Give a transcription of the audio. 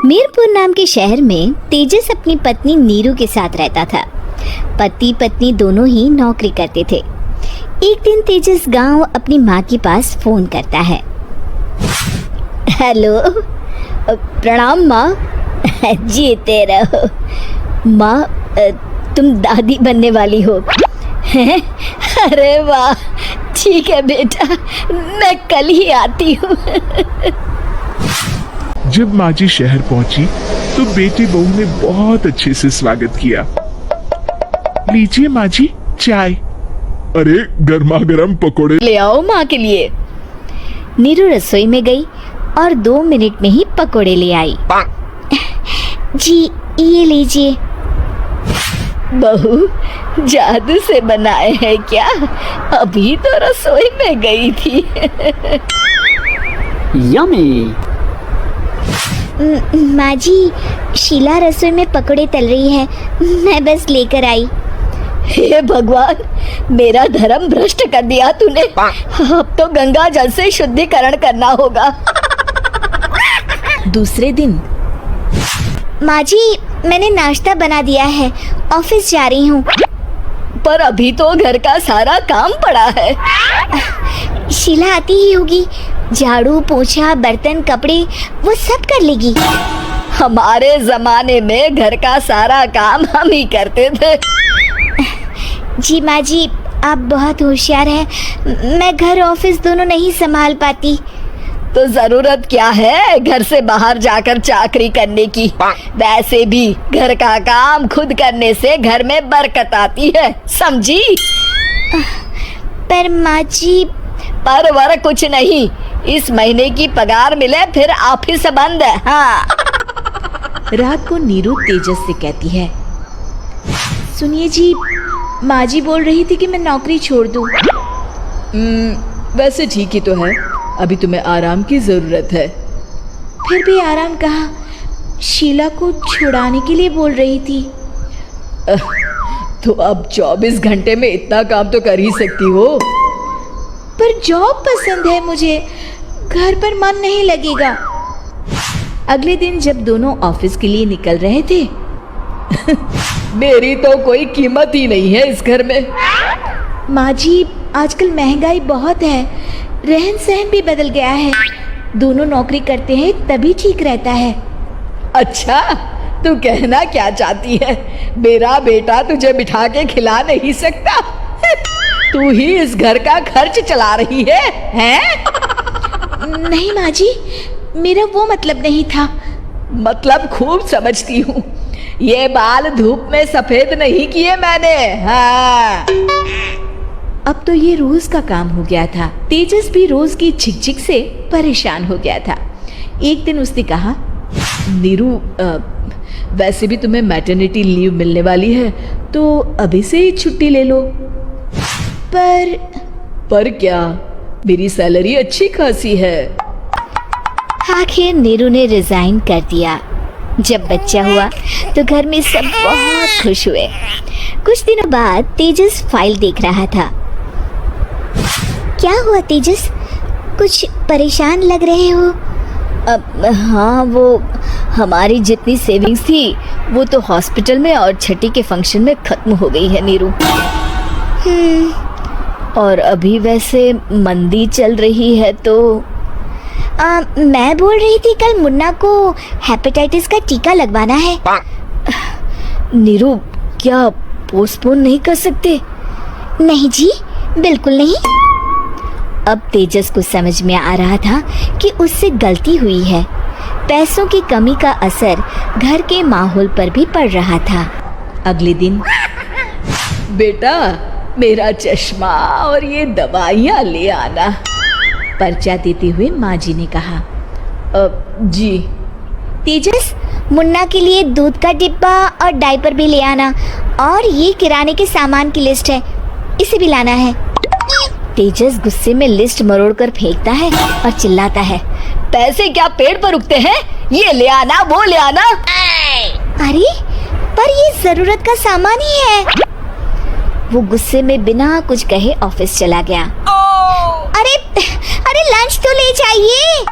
मीरपुर नाम के शहर में तेजस अपनी पत्नी नीरू के साथ रहता था। पति पत्नी दोनों ही नौकरी करते थे। एक दिन तेजस गांव अपनी माँ के पास फोन करता है। हेलो, प्रणाम माँ। जीते रहो माँ, तुम दादी बनने वाली हो। अरे वाह, ठीक है बेटा, मैं कल ही आती हूँ। जब माँ जी शहर पहुंची तो बेटी बहू ने बहुत अच्छे से स्वागत किया। लीजिए माँ जी चाय। अरे गर्मा गर्म पकोड़े ले आओ माँ के लिए। नीरू रसोई में गई और 2 मिनट में ही पकोड़े ले आई। जी ये लीजिए। बहू जादू से बनाए हैं क्या? अभी तो रसोई में गई थी। यम्मी। माँ जी, शीला रसोई में पकोड़े तल रही है, मैं बस लेकर आई। हे भगवान, मेरा धर्म भ्रष्ट कर दिया तूने। अब तो गंगा जल से शुद्धिकरण करना होगा। दूसरे दिन। माँ जी, मैंने नाश्ता बना दिया है, ऑफिस जा रही हूँ। पर अभी तो घर का सारा काम पड़ा है। शीला आती ही होगी, झाड़ू पोछा बर्तन कपड़े वो सब कर लेगी। हमारे जमाने में घर का सारा काम हम ही करते थे। जी माँ जी, आप बहुत होशियार हैं, मैं घर ऑफिस दोनों नहीं संभाल पाती। तो जरूरत क्या है घर से बाहर जाकर चाकरी करने की? वैसे भी घर का काम खुद करने से घर में बरकत आती है, समझी? पर माँ जी। पर वर कुछ नहीं, इस महीने की पगार मिले फिर ऑफिस बंद है। हाँ। रात को नीरू तेजस से कहती है, सुनिए जी, माँ जी बोल रही थी कि मैं नौकरी छोड़ दूं। वैसे ठीक ही तो है, अभी तुम्हें आराम की जरूरत है। फिर भी आराम कहाँ, शीला को छुड़ाने के लिए बोल रही थी। तो अब 24 घंटे में इतना काम तो कर ही सकती हो। पर जॉब पसंद है मुझे, घर पर मन नहीं लगेगा। अगले दिन जब दोनों ऑफिस के लिए निकल रहे थे, मेरी तो कोई कीमत ही नहीं है इस घर में। माँ जी, आजकल महंगाई बहुत है, रहन सहन भी बदल गया है। दोनों नौकरी करते हैं तभी ठीक रहता है। अच्छा, तू कहना क्या चाहती है? मेरा बेटा तुझे बिठा के खिला नहीं सकता? तू ही इस घर का खर्च चला रही है, हैं? नहीं माँ जी, मेरा वो मतलब नहीं था। मतलब खूब समझती हूँ, ये बाल धूप में सफेद नहीं किए मैंने। हाँ। अब तो ये रोज का काम हो गया था। तेजस भी रोज की झिकझिक से परेशान हो गया था। एक दिन उसने कहा, नीरू, वैसे भी तुम्हें मैटरनिटी लीव मिलने वाली है, तो अभी से ही छुट्टी ले लो। पर क्या, मेरी सैलरी अच्छी खासी है। आखिर नीरू ने रिजाइन कर दिया। जब बच्चा हुआ तो घर में सब बहुत खुश हुए। कुछ दिनों बाद तेजस फाइल देख रहा था। क्या हुआ तेजस, कुछ परेशान लग रहे हो? हाँ, वो हमारी जितनी सेविंग्स थी वो तो हॉस्पिटल में और छठी के फंक्शन में खत्म हो गई है नीरू। और अभी वैसे मंदी चल रही है तो मैं बोल रही थी कल मुन्ना को हेपेटाइटिस का टीका लगवाना है। नीरू, क्या पोस्टपोन नहीं कर सकते? नहीं जी, बिल्कुल नहीं। अब तेजस को समझ में आ रहा था कि उससे गलती हुई है। पैसों की कमी का असर घर के माहौल पर भी पड़ रहा था। अगले दिन, बेटा, मेरा चश्मा और ये दवाइयाँ ले आना। पर्चा देते हुए माँ जी ने कहा। जी। तेजस, मुन्ना के लिए दूध का डिब्बा और डायपर भी ले आना, और ये किराने के सामान की लिस्ट है, इसे भी लाना है। तेजस गुस्से में लिस्ट मरोड़ कर फेंकता है और चिल्लाता है, पैसे क्या पेड़ पर उगते हैं? ये ले आना, वो ले आना। अरे, पर ये जरूरत का सामान ही है। वो गुस्से में बिना कुछ कहे ऑफिस चला गया। अरे लंच तो ले जाइए।